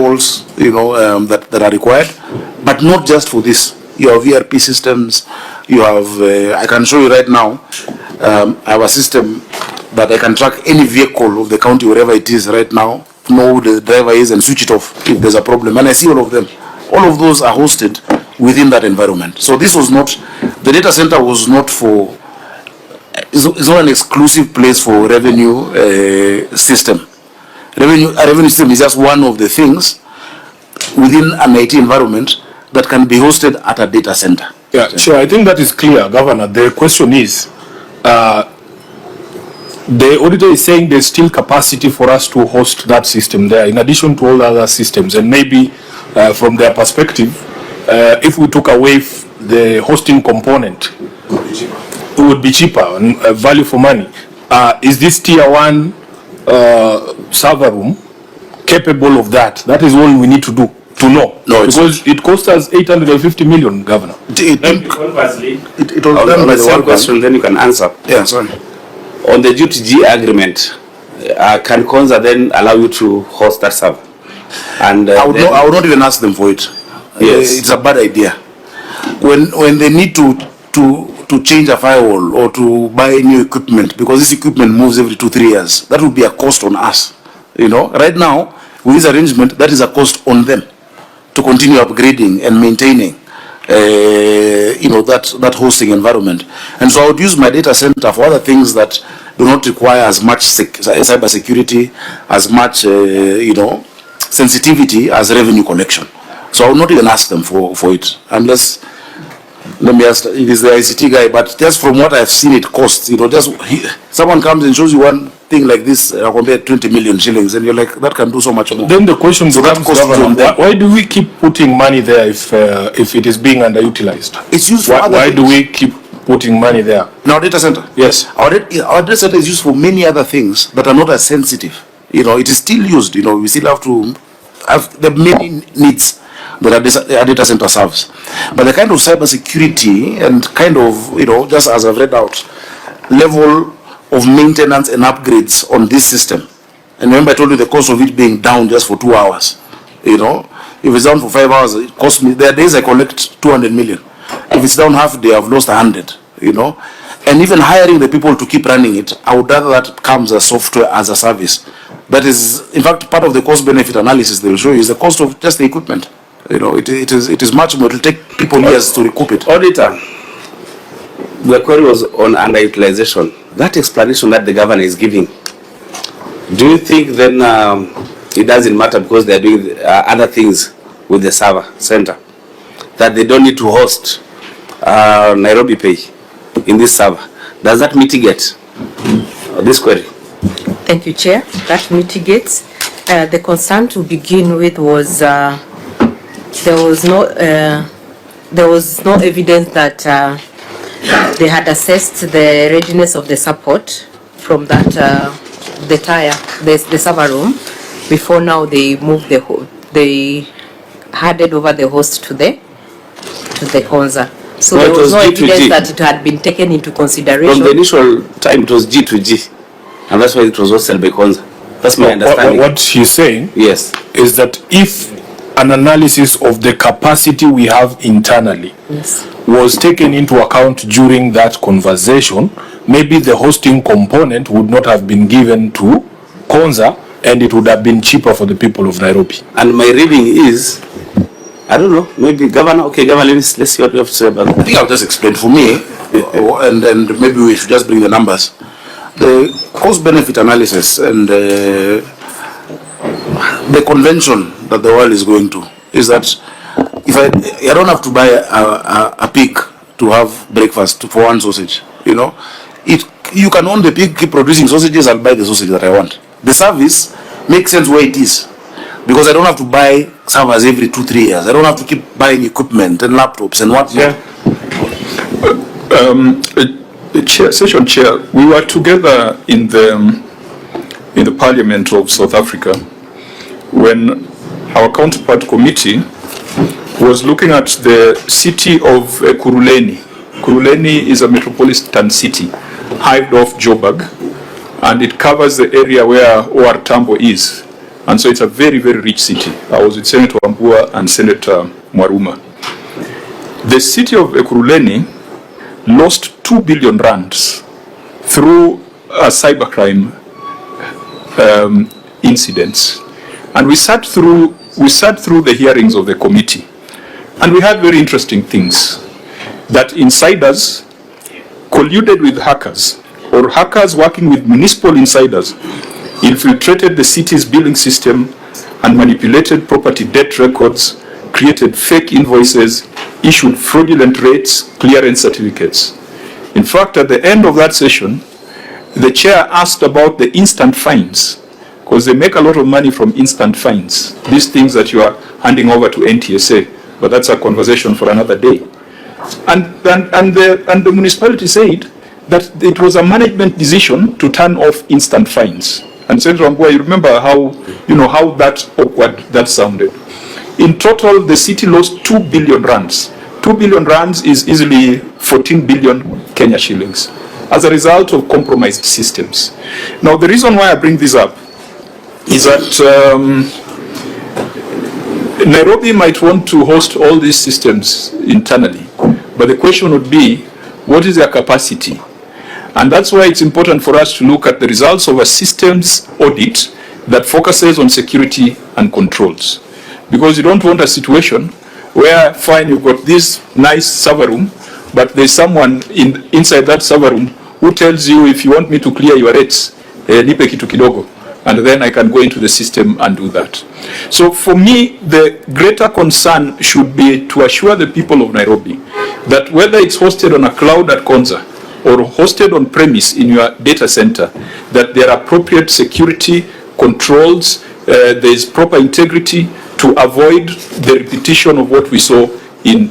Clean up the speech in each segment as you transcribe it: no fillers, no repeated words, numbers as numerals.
firewalls, that are required, but not just for this. You have ERP systems. You have. I can show you right now. I have a system that I can track any vehicle of the county wherever it is right now, know who the driver is, and switch it off if there's a problem. And I see all of them. All of those are hosted within that environment. So this was not, the data center was not for, it's not an exclusive place for revenue system. A revenue system is just one of the things within an IT environment that can be hosted at a data center. Yeah, sure. I think that is clear, Governor. The question is, the auditor is saying there's still capacity for us to host that system there, in addition to all other systems. And maybe from their perspective, if we took away the hosting component, it would be cheaper and value for money. Is this tier 1 server room capable of that? That is all we need to do. To know. No, because it cost us 850 million, Governor. It was done by the same question, then you can answer. Yeah, sorry. On the G2G agreement, can Konza then allow you to host that server? And I would not even ask them for it. Yes. It's a bad idea. When they need to change a firewall or to buy new equipment, because this equipment moves every 2-3 years, that would be a cost on us. Right now, with this arrangement, that is a cost on them to continue upgrading and maintaining, that hosting environment. And so I would use my data center for other things that do not require as much cyber security, as much, sensitivity as revenue collection. So I would not even ask them for it, unless, let me ask, it is the ICT guy, but just from what I've seen it costs, someone comes and shows you one thing like this, compare 20 million shillings, and you're like, that can do so much more. Then the question becomes, why do we keep putting money there if it is being underutilized? It's used for other Why things. do we keep putting money there? In our data center? Yes. Our data center is used for many other things that are not as sensitive. It is still used. We still have to have the many needs that our data center serves. But the kind of cyber security and kind of, just as I've read out, level of maintenance and upgrades on this system. And remember I told you the cost of it being down just for 2 hours. If it's down for 5 hours, it costs me, there are days I collect 200 million. If it's down half a day, I've lost 100, And even hiring the people to keep running it, I would rather that comes as software as a service. That is, in fact, part of the cost-benefit analysis they will show you is the cost of just the equipment. It is much more. It will take people years to recoup it. Auditor, the query was on underutilization. That explanation that the governor is giving, do you think then it doesn't matter because they are doing other things with the server center, that they don't need to host Nairobi Pay in this server? Does that mitigate this query? Thank you, Chair. That mitigates. The concern to begin with was there was no evidence that they had assessed the readiness of the support from that the server room before now they moved they handed over the host to the Konza. So there was no evidence that it had been taken into consideration. From the initial time it was G2G, and that's why it was hosted by Konza. That's my understanding. What he's saying, yes, is that if an analysis of the capacity we have internally was taken into account during that conversation, maybe the hosting component would not have been given to Konza, and it would have been cheaper for the people of Nairobi. And my reading is, I don't know, maybe Governor, okay, Governor, let's see what you have to say about that. I think I'll just explain for me, and maybe we should just bring the numbers. The cost-benefit analysis and the convention that the world is going to is that if I don't have to buy a pig to have breakfast for one sausage, you can own the pig, keep producing sausages, and buy the sausage that I want. The service makes sense where it is, because I don't have to buy servers every 2-3 years. I don't have to keep buying equipment and laptops and whatnot. Session Chair, we were together in the Parliament of South Africa when our counterpart committee was looking at the city of Kuruleni. Kuruleni is a metropolitan city, hived off Joburg, and it covers the area where OR Tambo is. And so it's a very, very rich city. I was with Senator Wambua and Senator Mwaruma. The city of Ekurhuleni lost 2 billion rands through a cybercrime incidents. And we sat through the hearings of the committee, and we had very interesting things. That insiders colluded with hackers, or hackers working with municipal insiders, infiltrated the city's billing system and manipulated property debt records, created fake invoices, issued fraudulent rates, clearance certificates. In fact, at the end of that session, the chair asked about the instant fines, because they make a lot of money from instant fines, these things that you are handing over to NTSA, but that's a conversation for another day. And the municipality said that it was a management decision to turn off instant fines. And Senator Wambua, you remember how that awkward that sounded. In total, the city lost 2 billion rands. 2 billion rands is easily 14 billion Kenya shillings as a result of compromised systems. Now, the reason why I bring this up is that Nairobi might want to host all these systems internally, but the question would be, what is their capacity? And that's why it's important for us to look at the results of a systems audit that focuses on security and controls. Because you don't want a situation where, fine, you've got this nice server room, but there's someone inside that server room who tells you, if you want me to clear your rates, nipe kitu kidogo, and then I can go into the system and do that. So for me, the greater concern should be to assure the people of Nairobi that whether it's hosted on a cloud at Konza or hosted on premise in your data center, that there are appropriate security controls, there is proper integrity to avoid the repetition of what we saw in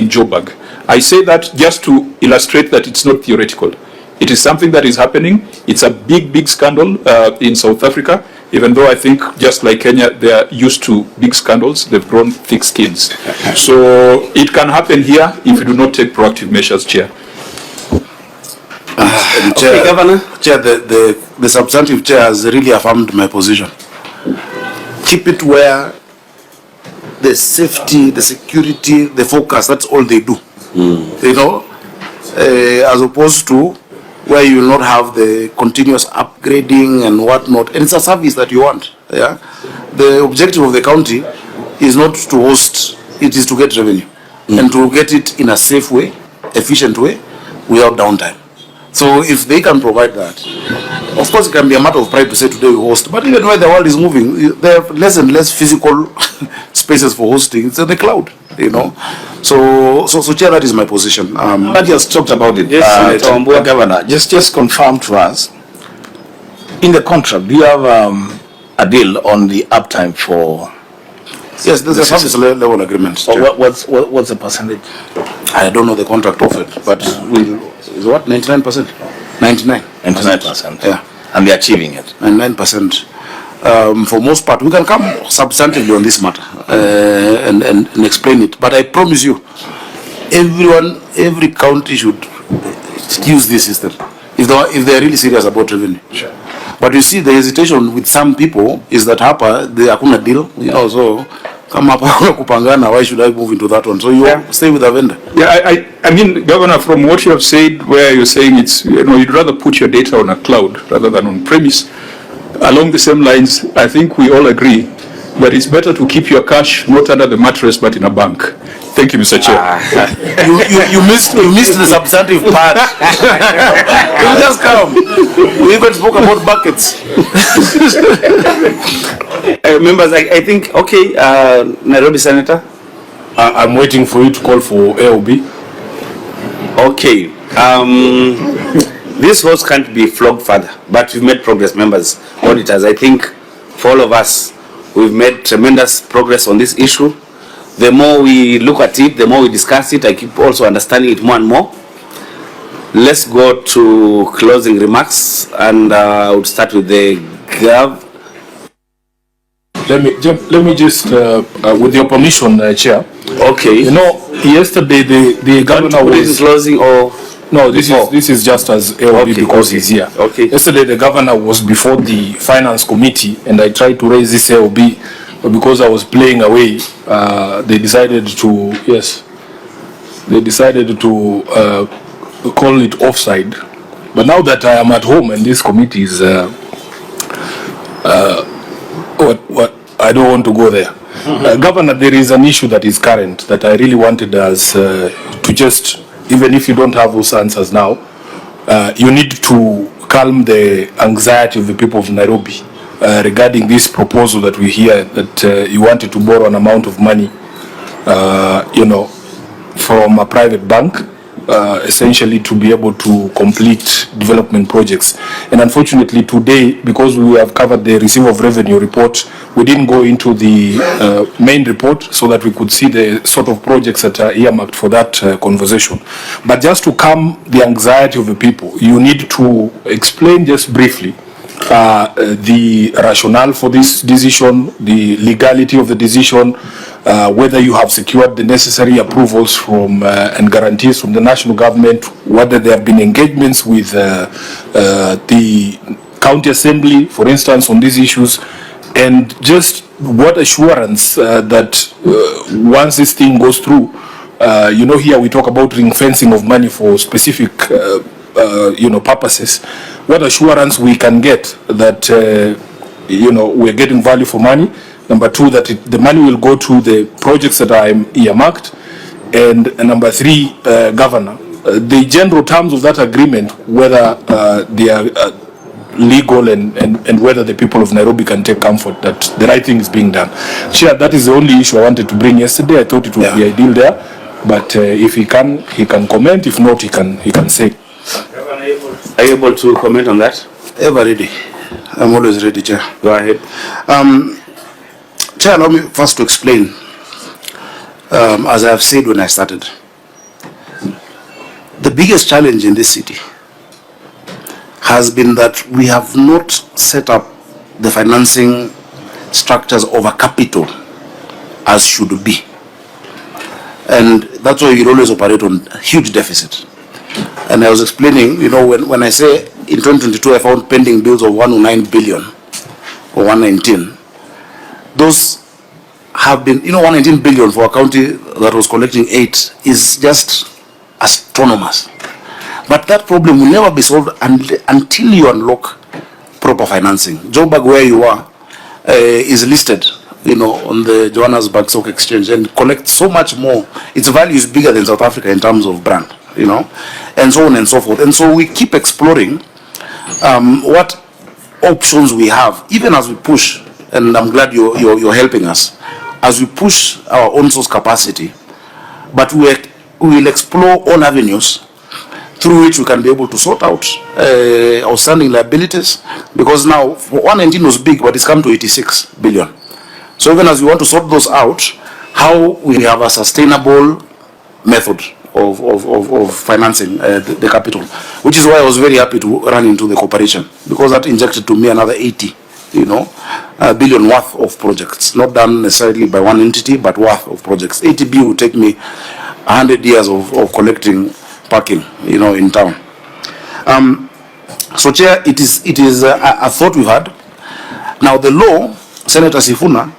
Joburg. I say that just to illustrate that it's not theoretical. It is something that is happening. It's a big, big scandal in South Africa, even though I think, just like Kenya, they are used to big scandals. They've grown thick skins. So it can happen here if we do not take proactive measures, Chair. Chair, Okay, Governor. Chair, the substantive chair has really affirmed my position. Keep it where the safety, the security, the focus, that's all they do. You know, as opposed to where you will not have the continuous upgrading and whatnot. And it's a service that you want. Yeah, the objective of the county is not to host, it is to get revenue and to get it in a safe way, efficient way, without downtime. So if they can provide that, of course it can be a matter of pride to say today we host, but even where the world is moving, there are less and less physical spaces for hosting. It's in the cloud, you know. So Chair, that is my position. I just talked about it. Yes, Governor, just confirm to us, in the contract, do you have a deal on the uptime for? Yes, there's a service level agreement. What's the percentage? I don't know the contract of it, but is what, 99%? 99%. Yeah. And they're achieving it. 99%. For most part, we can come substantively on this matter and explain it. But I promise you, every county should use this system if they are really serious about revenue. Sure. But you see, the hesitation with some people is that hapa they hakuna deal, you know. So come hapa kupangana, why should I move into that one? So you stay with the vendor. Yeah, I mean, Governor, from what you have said, where you're saying it's, you know, you'd rather put your data on a cloud rather than on premise. Along the same lines, I think we all agree that it's better to keep your cash not under the mattress but in a bank. Thank you, Mr. Chair. You missed the substantive part. You just come. We even spoke about buckets. Members, I think, okay, Nairobi Senator. I'm waiting for you to call for AOB. Okay. This horse can't be flogged further, but we've made progress, members, auditors. I think for all of us, we've made tremendous progress on this issue. The more we look at it, the more we discuss it, I keep also understanding it more and more. Let's go to closing remarks, and I would start with the Gov. Let me just, with your permission, Chair. Okay. You know, yesterday the governor put it in was closing or No, this is just as AOB because he's here. Okay. Yesterday the governor was before the finance committee and I tried to raise this AOB, but because I was playing away, they decided to call it offside. But now that I am at home and this committee is I don't want to go there. Governor, there is an issue that is current that I really wanted us to just, even if you don't have those answers now, you need to calm the anxiety of the people of Nairobi regarding this proposal that we hear that you wanted to borrow an amount of money, from a private bank, essentially to be able to complete development projects. And unfortunately today, because we have covered the receipt of revenue report, we didn't go into the main report so that we could see the sort of projects that are earmarked for that conversation. But just to calm the anxiety of the people, you need to explain just briefly the rationale for this decision, the legality of the decision, whether you have secured the necessary approvals from and guarantees from the national government, whether there have been engagements with the county assembly, for instance, on these issues, and just what assurance that once this thing goes through, here we talk about ring fencing of money for specific purposes. What assurance we can get that we're getting value for money. Number two, that the money will go to the projects that are earmarked. And number three, Governor, the general terms of that agreement, whether they are legal and whether the people of Nairobi can take comfort that the right thing is being done. Chair, that is the only issue I wanted to bring yesterday. I thought it would be ideal there. But if he can comment. If not, he can say. Are you able to comment on that? Ever ready. I'm always ready, Chair. Go ahead. Chair, allow me first to explain, as I have said when I started, the biggest challenge in this city has been that we have not set up the financing structures over capital as should be. And that's why you always operate on huge deficit. And I was explaining, when I say in 2022 I found pending bills of 109 billion or 119, those have been, 119 billion for a county that was collecting 8 is just astronomous. But that problem will never be solved until you unlock proper financing. Joburg, where you are, is listed, on the Johannesburg Stock Exchange and collects so much more. Its value is bigger than South Africa in terms of brand, and so on and so forth. And so we keep exploring what options we have, even as we push. And I'm glad you're helping us as we push our own source capacity. But we will explore all avenues through which we can be able to sort out outstanding liabilities, because now 119 was big, but it's come to 86 billion. So even as we want to sort those out, how we have a sustainable method of financing the capital, which is why I was very happy to run into the cooperation, because that injected to me another 80 billion worth of projects, not done necessarily by one entity, but worth of projects. 80B would take me 100 years of collecting parking, in town. So, Chair, it is a thought we've had. Now, the law, Senator Sifuna,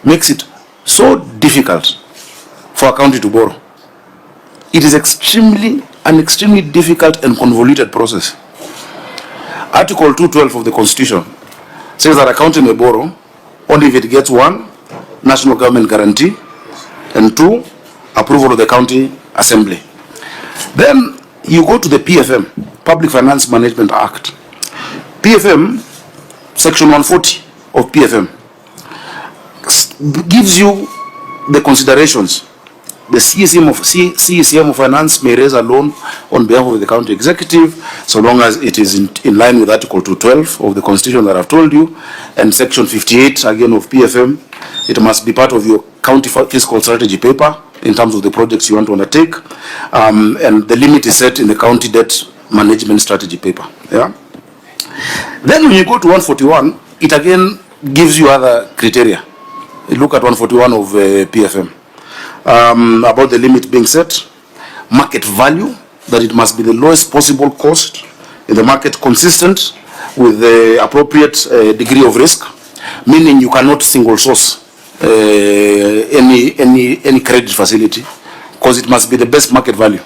makes it so difficult for a county to borrow. It is extremely difficult and convoluted process. Article 212 of the Constitution says that a county may borrow only if it gets 1, national government guarantee, and 2, approval of the county assembly. Then you go to the PFM, Public Finance Management Act. PFM, Section 140 of PFM, gives you the considerations. The CECM of Finance may raise a loan on behalf of the county executive, so long as it is in line with Article 212 of the Constitution that I've told you, and Section 58 again of PFM. It must be part of your county fiscal strategy paper in terms of the projects you want to undertake, and the limit is set in the county debt management strategy paper. Yeah. Then when you go to 141, it again gives you other criteria. You look at 141 of PFM. About the limit being set, market value that it must be the lowest possible cost in the market, consistent with the appropriate degree of risk, meaning you cannot single source any credit facility, because it must be the best market value.